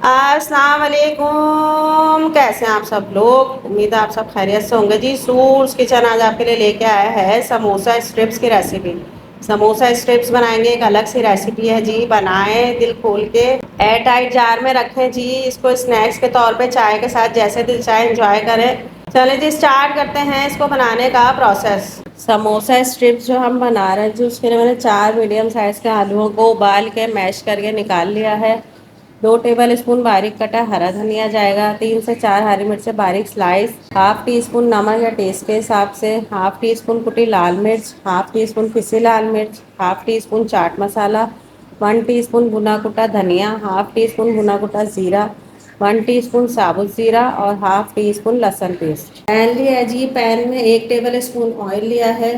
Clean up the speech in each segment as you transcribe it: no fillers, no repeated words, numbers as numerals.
अस्सलाम वालेकुम। कैसे हैं आप सब लोग? उम्मीद है आप सब खैरियत से होंगे जी। सूर्स किचन आज आपके लिए लेके आया है समोसा स्ट्रिप्स की रेसिपी। समोसा स्ट्रिप्स बनाएंगे, एक अलग सी रेसिपी है जी। बनाएं दिल खोल के, एयर टाइट जार में रखें जी। इसको स्नैक्स के तौर पे चाय के साथ जैसे दिल चाहे एंजॉय करें। चलें जी, स्टार्ट करते हैं इसको बनाने का प्रोसेस। समोसा स्ट्रिप्स जो हम बना रहे हैं जी, उसके लिए मैंने 4 मीडियम साइज़ के आलूओं को उबाल के मैश करके निकाल लिया है। 2 टेबल स्पून बारीक कटा हरा धनिया जाएगा। 3 से 4 हरी मिर्च बारीक स्लाइस। हाफ टी स्पून नमक या टेस्ट के हिसाब से। हाफ टी स्पून कुटी लाल मिर्च। हाफ टी स्पून पिसी लाल मिर्च। Half tea spoon chaat masala. 1 teaspoon भुना कुटा धनिया। हाफ टी स्पून भुना कुटा जीरा। 1 टीस्पून साबुत जीरा और हाफ टी स्पून लहसुन पेस्ट। पैन लिया है जी, पैन में 1 टेबल स्पून ऑयल लिया है।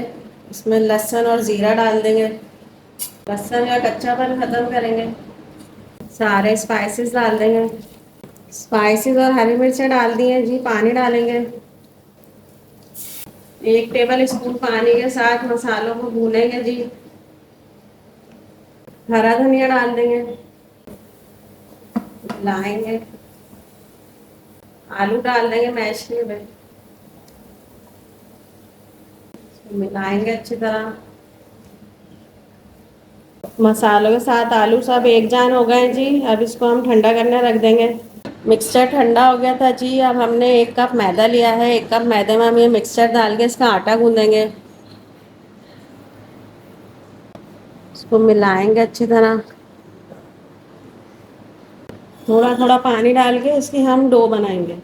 इसमें लहसुन और जीरा डाल देंगे। लहसुन का कच्चापन खत्म करेंगे। सारे स्पाइसेस डाल देंगे। स्पाइसेस और हरी मिर्चें डाल दी हैं जी। पानी डालेंगे। 1 टेबल स्पून पानी के साथ मसालों को भूनेंगे जी। हरा धनिया डाल देंगे, मिलाएंगे। आलू डाल देंगे मैश किए हुए, मिलाएंगे अच्छी तरह। मसालों के साथ आलू सब एक जान हो गए जी। अब इसको हम ठंडा करने रख देंगे। मिक्सचर ठंडा हो गया था जी। अब हमने 1 कप मैदा लिया है। 1 कप मैदे में हम ये मिक्सचर डाल के इसका आटा गूंदेंगे। इसको मिलाएंगे अच्छी तरह। थोड़ा थोड़ा पानी डाल के इसकी हम डो बनाएंगे।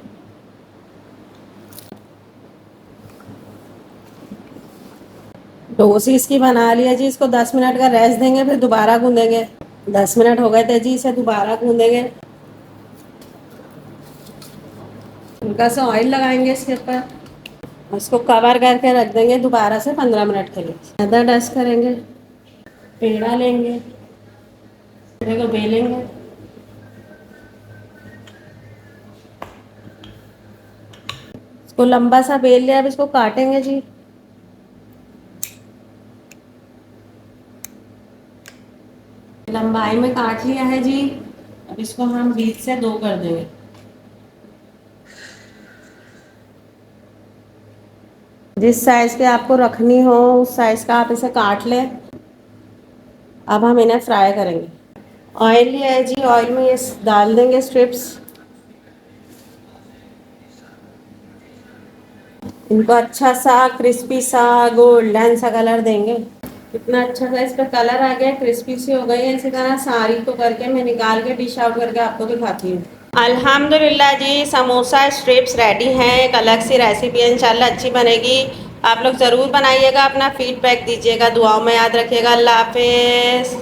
डो सी इसकी बना लिया जी। इसको 10 मिनट का रेस्ट देंगे, फिर दोबारा गूंदेंगे। 10 मिनट हो गए थे जी, इसे दोबारा गूंदेंगे। हल्का सा ऑयल लगाएंगे इसके ऊपर। इसको कवर करके रख देंगे दोबारा से 15 मिनट के लिए। मैदा डस्ट करेंगे। पेड़ा लेंगे, पेड़े को बेलेंगे। इसको लंबा सा बेल लिया, अब इसको काटेंगे जी। लंबाई में काट लिया है जी। अब इसको हम बीच से 2 कर देंगे। जिस साइज के आपको रखनी हो उस साइज का आप इसे काट लें। अब हम इन्हें फ्राई करेंगे। ऑयल लिया है जी, ऑयल में ये डाल देंगे स्ट्रिप्स। इनको अच्छा सा क्रिस्पी सा गोल्डन सा कलर देंगे। कितना अच्छा सा इस पर कलर आ गया, क्रिस्पी सी हो गई है। इसी तरह सारी को करके मैं निकाल के डिश आउट करके आपको दिखाती हूँ। अल्हम्दुलिल्लाह जी, समोसा स्ट्रिप्स रेडी हैं। एक अलग सी रेसिपी है, इंशाल्लाह अच्छी बनेगी। आप लोग ज़रूर बनाइएगा, अपना फीडबैक दीजिएगा, दुआओं में याद रखिएगा। अल्लाह हाफिज़।